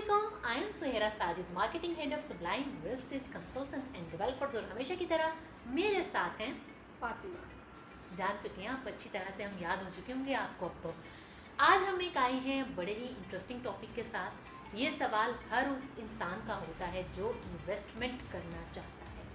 अस्सलामुअलैकुम, I am Suhera Sajid, marketing head of Sublime Real Estate Consultant and Developers. और हमेशा की तरह मेरे साथ हैं फातिमा। जान चुके हैं आप अच्छी तरह से, हम याद हो चुके होंगे आपको अब तो। आज हम एक आए हैं बड़े ही इंटरेस्टिंग टॉपिक के साथ। ये सवाल हर उस इंसान का होता है जो इन्वेस्टमेंट करना चाहता है।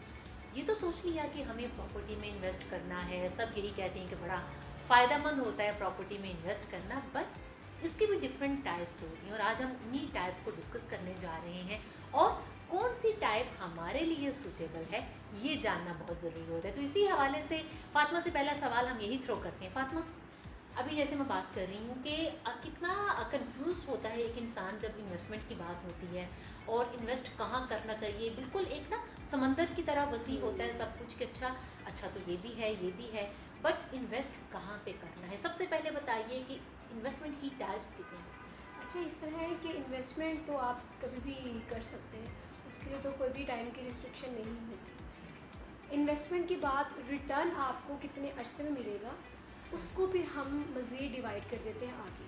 ये तो सोच लिया कि हमें प्रॉपर्टी में इन्वेस्ट करना है, सब यही कहते हैं कि बड़ा फ़ायदेमंद होता है प्रॉपर्टी में इन्वेस्ट करना, बट इसकी भी डिफरेंट टाइप्स होती हैं और आज हम उन्हीं टाइप्स को डिस्कस करने जा रहे हैं। और कौन सी टाइप हमारे लिए सूटेबल है ये जानना बहुत ज़रूरी होता है। तो इसी हवाले से फातिमा से पहला सवाल हम यही थ्रो करते हैं। फातिमा, अभी जैसे मैं बात कर रही हूँ कि कितना कंफ्यूज होता है एक इंसान जब इन्वेस्टमेंट की बात होती है और इन्वेस्ट कहाँ करना चाहिए। बिल्कुल एक ना समंदर की तरह वसी होता है सब कुछ कि अच्छा अच्छा तो ये भी है ये भी है, बट इन्वेस्ट कहाँ पे करना है। सबसे पहले बताइए कि इन्वेस्टमेंट की टाइप्स कितनी हैं। अच्छा, इस तरह है कि इन्वेस्टमेंट तो आप कभी भी कर सकते हैं, उसके लिए तो कोई भी टाइम की रिस्ट्रिक्शन नहीं होती। इन्वेस्टमेंट की बात, रिटर्न आपको कितने अरसे में मिलेगा उसको फिर हम मज़ीद डिवाइड कर देते हैं आगे।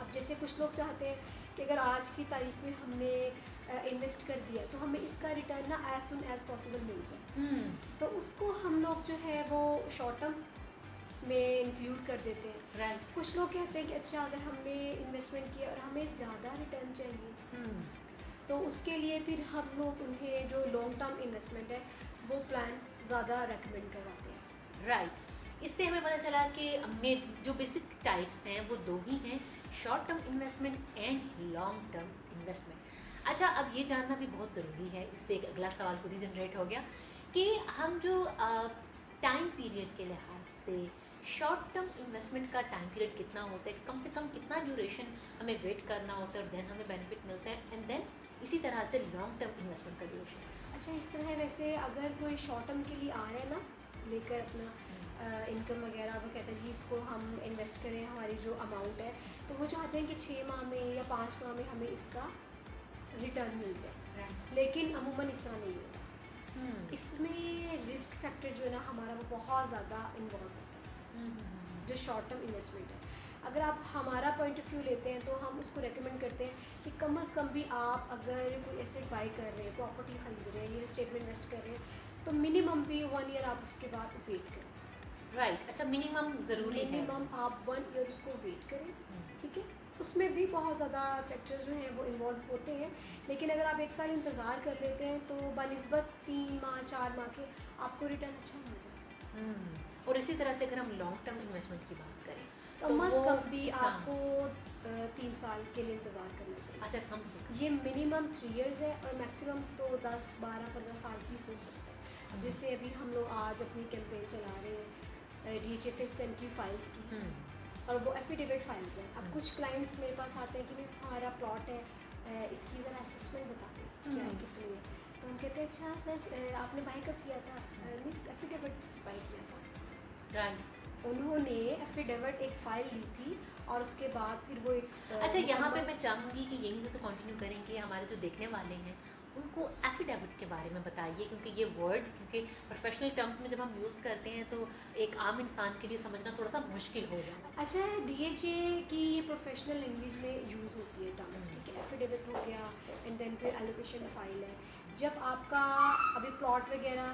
अब जैसे कुछ लोग चाहते हैं कि अगर आज की तारीख में हमने इन्वेस्ट कर दिया तो हमें इसका रिटर्न ना एज सुन एज़ पॉसिबल मिल जाए, तो उसको हम लोग जो है वो शॉर्ट टर्म में इंक्लूड कर देते हैं। राइट। कुछ लोग कहते हैं कि अच्छा अगर हमने इन्वेस्टमेंट किया और हमें ज़्यादा रिटर्न चाहिए तो उसके लिए फिर हम लोग उन्हें जो लॉन्ग टर्म इन्वेस्टमेंट है वो प्लान ज़्यादा रेकमेंड करवाते हैं। राइट। इससे हमें पता चला कि में जो बेसिक टाइप्स हैं वो दो ही हैं, short term investment and long term investment. अच्छा, अब ये जानना भी बहुत ज़रूरी है, इससे एक अगला सवाल खुद ही जनरेट हो गया कि हम जो टाइम पीरियड के लिहाज से शॉर्ट टर्म इन्वेस्टमेंट का टाइम पीरियड कितना होता है, कि कम से कम कितना ड्यूरेशन हमें वेट करना होता है और देन हमें बेनिफिट मिलता है, एंड देन इसी तरह से लॉन्ग टर्म इन्वेस्टमेंट का ड्यूरेशन। अच्छा, इस तरह है, वैसे अगर कोई शॉर्ट टर्म के लिए आ रहा है ना लेकर अपना इनकम वगैरह, वो कहते हैं जी इसको हम इन्वेस्ट करें, हमारी जो अमाउंट है तो वो चाहते हैं कि 6 माह में या 5 माह में हमें इसका रिटर्न मिल जाए, लेकिन अमूमन इस तरह नहीं होता। इसमें रिस्क फैक्टर जो है ना हमारा वो बहुत ज़्यादा इन्वॉल्व होता है। जो शॉर्ट टर्म इन्वेस्टमेंट है, अगर आप हमारा पॉइंट ऑफ व्यू लेते हैं तो हम उसको रेकमेंड करते हैं कि कम अज़ कम भी आप अगर कोई एसेट बाई कर रहे हैं, प्रॉपर्टी ख़रीद रहे हैं, रियल एस्टेट में इन्वेस्ट कर रहे हैं तो मिनिमम भी 1 ईयर आप उसके बाद वेट करें। राइट। अच्छा, मिनिमम ज़रूरी है। मिनिमम आप 1 ईयर उसको वेट करें, ठीक है। उसमें भी बहुत ज़्यादा फैक्टर्स जो हैं वो इन्वॉल्व होते हैं, लेकिन अगर आप 1 साल इंतज़ार कर लेते हैं तो बनिस्बत 3 माह 4 माह के आपको रिटर्न अच्छा मिल जाता है। और इसी तरह से अगर हम लॉन्ग टर्म इन्वेस्टमेंट की बात करें कम अज़ वो कम भी हाँ। आपको 3 साल के लिए इंतज़ार करना चाहिए। अच्छा, कम से कम। ये मिनिमम 3 इयर्स है और मैक्सिमम तो 10 12 15 साल भी हो सकता है। अब जैसे अभी हम लोग आज अपनी कैंपेन चला रहे हैं DHFS 10 की फ़ाइल्स की, और वो एफिडेविट फाइल्स हैं। अब कुछ क्लाइंट्स मेरे पास आते हैं कि मिस हमारा प्लॉट है, इसकी ज़रा असेसमेंट बता दें क्या है कितनी है। तो हम कहते हैं अच्छा सर आपने बाई कब किया था? मिस एफिडेविट बाई किया था। राइट। उन्होंने एफिडेविट एक फ़ाइल ली थी और उसके बाद फिर वो एक अच्छा, यहाँ पे मैं चाहूँगी कि यहीं से तो कंटिन्यू करेंगे, हमारे जो देखने वाले हैं उनको एफिडेविट के बारे में बताइए, क्योंकि ये वर्ड क्योंकि प्रोफेशनल टर्म्स में जब हम यूज़ करते हैं तो एक आम इंसान के लिए समझना थोड़ा सा मुश्किल हो जाता है। अच्छा है, DHA की ये प्रोफेशनल लैंग्वेज में यूज़ होती है टर्म्स, ठीक है। एफिडेविट हो गया एंड देन फिर एलोकेशन फ़ाइल है। जब आपका अभी प्लॉट वगैरह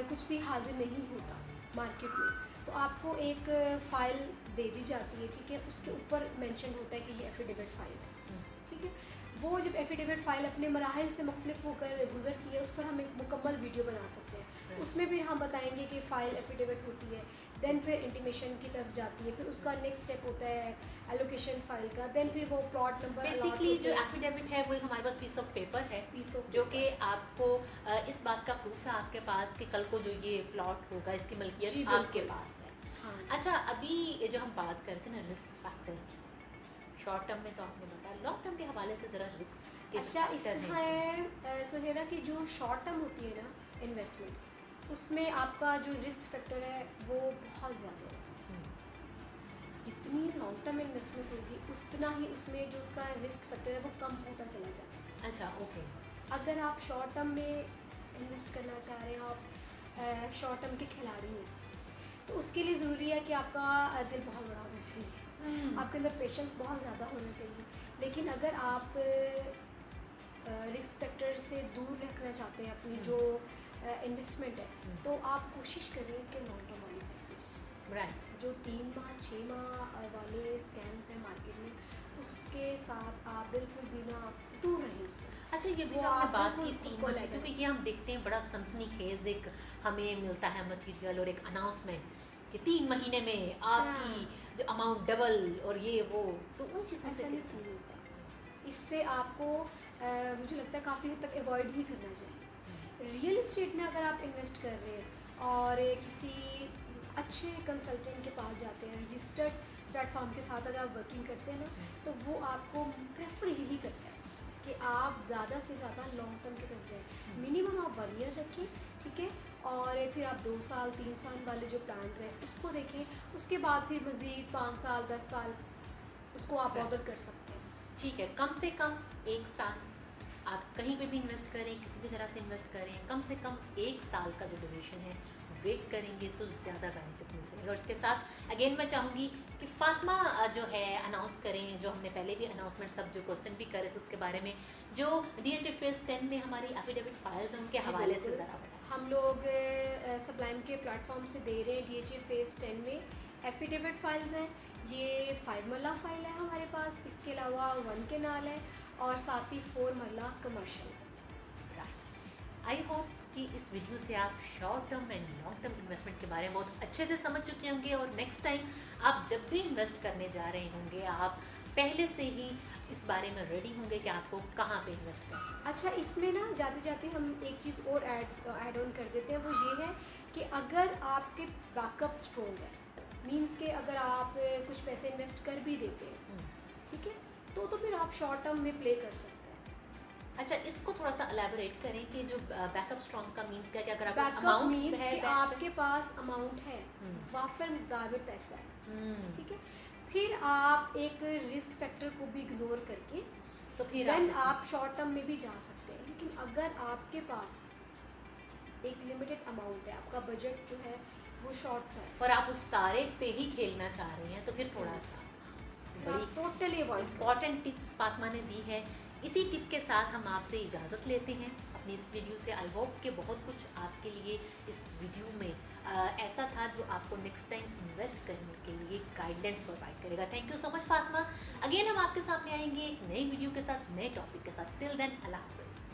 कुछ भी हाजिर नहीं होता मार्केट में तो आपको एक फ़ाइल दे दी जाती है, ठीक है। उसके ऊपर मेंशन होता है कि ये एफिडेविट फ़ाइल है, ठीक है। वो जब एफिडेविट फ़ाइल अपने मराहिल से मुख्तलिफ होकर गुजरती है उस पर हम एक मुकम्मल वीडियो बना सकते हैं। उसमें फिर हम बताएंगे कि फ़ाइल एफिडेविट होती है, देन फिर इंटीमेशन की तरफ जाती है, फिर उसका नेक्स्ट स्टेप होता है एलोकेशन फ़ाइल का, देन फिर वो प्लॉट नंबर। बेसिकली जो एफिडेविट है वो हमारे पास पीस ऑफ पेपर है, जो कि आपको इस बात का प्रूफ है आपके पास कि कल को जो ये प्लॉट होगा इसकी मलकियत आपके पास है। हाँ। अच्छा, अभी जो हम बात करते हैं ना रिस्क फैक्टर की, शॉर्ट टर्म में तो आपने बताया, लॉन्ग टर्म के हवाले से ज़रा रिस्क। अच्छा, इस तरह है सुहेरा की जो शॉर्ट टर्म होती है ना इन्वेस्टमेंट, उसमें आपका जो रिस्क फैक्टर है वो बहुत ज़्यादा होता है। जितनी लॉन्ग टर्म इन्वेस्टमेंट होगी उतना ही उसमें जो उसका रिस्क फैक्टर है वो कम होता चला जाता है। अच्छा, ओके। अगर आप शॉर्ट टर्म में इन्वेस्ट करना चाह रहे हैं, आप शॉर्ट टर्म के खिलाड़ी हैं, तो उसके लिए ज़रूरी है कि आपका दिल बहुत बड़ा होना चाहिए, आपके अंदर पेशेंस बहुत ज़्यादा होना चाहिए। लेकिन अगर आप रिस्क फैक्टर से दूर रखना चाहते हैं अपनी जो इन्वेस्टमेंट है, तो आप कोशिश करें कि लॉन्ग टर्म वाली साइड पे जाएं। राइट। जो 3 माह 6 माह वाले स्कैम्स हैं मार्केट में, उसके साथ आप बिल्कुल भी ना दूर रहें उससे। अच्छा, ये भी वो जो आपने आप बात की बिल्कुल 3 को बजे, लेकर। क्योंकि ये हम देखते हैं बड़ा सनसनीखेज एक हमें मिलता है मटेरियल और एक अनाउंसमेंट कि 3 महीने में आपकी जो अमाउंट डबल और ये वो, तो उन चीज़ों से ऐसा नहीं कैसे? सीन होता। इससे आपको मुझे लगता है काफ़ी हद तक अवॉइड ही करना चाहिए। रियल इस्टेट में अगर आप इन्वेस्ट कर रहे हैं और किसी अच्छे कंसल्टेंट के पास जाते हैं, रजिस्टर्ड प्लेटफॉर्म के साथ अगर आप वर्किंग करते हैं ना, तो वो आपको प्रेफर यही करता है कि आप ज़्यादा से ज़्यादा लॉन्ग टर्म की तरफ जाएँ। मिनिमम आप 1 ईयर रखें, ठीक है, और फिर आप 2 साल 3 साल वाले जो प्लान्स हैं उसको देखें। उसके बाद फिर मज़ीद 5 साल 10 साल उसको आप ऑर्डर कर सकते हैं। ठीक है, कम से कम 1 साल आप कहीं पे भी इन्वेस्ट करें, किसी भी तरह से इन्वेस्ट करें, कम से कम 1 साल का जो ड्यूरेशन है वेट करेंगे तो ज़्यादा बेनिफिट मिल सकेगा। और इसके साथ अगेन मैं चाहूँगी कि फातिमा जो है अनाउंस करें, जो हमने पहले भी अनाउंसमेंट सब जो क्वेश्चन भी करे उसके बारे में, जो DHA फेज़ 10 में हमारी एफिडेविट फाइल्स हैं उनके जी, हवाले से बिल्कुल। ज़रा बताएं। हम लोग सबलाइम के प्लेटफॉर्म से दे रहे हैं DHA फेज़ 10 में एफिडेविट फाइल्स हैं। ये 5 मरला फाइल है हमारे पास, इसके अलावा 1 के नाल है और साथ ही 4 मरला कमर्शियल है। राइट। आई होप कि इस वीडियो से आप short term and long term investment के बारे में बहुत अच्छे से समझ चुके होंगे और नेक्स्ट टाइम आप जब भी इन्वेस्ट करने जा रहे होंगे आप पहले से ही इस बारे में रेडी होंगे कि आपको कहाँ पे इन्वेस्ट करना है। अच्छा, इसमें ना जाते जाते हम एक चीज़ और ऐड ऑन कर देते हैं, वो ये है कि अगर आपके बैकअप स्ट्रॉन्ग है, मींस के अगर आप कुछ पैसे इन्वेस्ट कर भी देते हैं, ठीक है, तो फिर आप शॉर्ट टर्म में प्ले कर सकते हैं। अच्छा, इसको थोड़ा सा एलैबोरेट करें कि जो बैकअप स्ट्रॉन्ग का मींस क्या कि अगर आपके बैकअप अमाउंट मींस है कि आपके पास अमाउंट है, वाफर मिकदार में पैसा है, ठीक है, फिर आप एक रिस्क फैक्टर को भी इग्नोर करके तो फिर देन आप शॉर्ट टर्म में भी जा सकते हैं। लेकिन अगर आपके पास एक लिमिटेड अमाउंट है, आपका बजट जो है वो शॉर्ट्स है और आप उस सारे पे ही खेलना चाह रहे हैं, तो फिर थोड़ा सा बड़ी totally avoid important tips Fatima ने दी है। इसी टिप के साथ हम आपसे इजाज़त लेते हैं अपनी इस वीडियो से। आई होप कि बहुत कुछ आपके लिए इस वीडियो में ऐसा था जो आपको नेक्स्ट टाइम इन्वेस्ट करने के लिए गाइडलाइंस प्रोवाइड करेगा। Thank you so much Fatima. Again हम आपके सामने आएंगे एक नई वीडियो के साथ, नए टॉपिक के साथ। टिल देन, अल्लाह हाफ़िज़।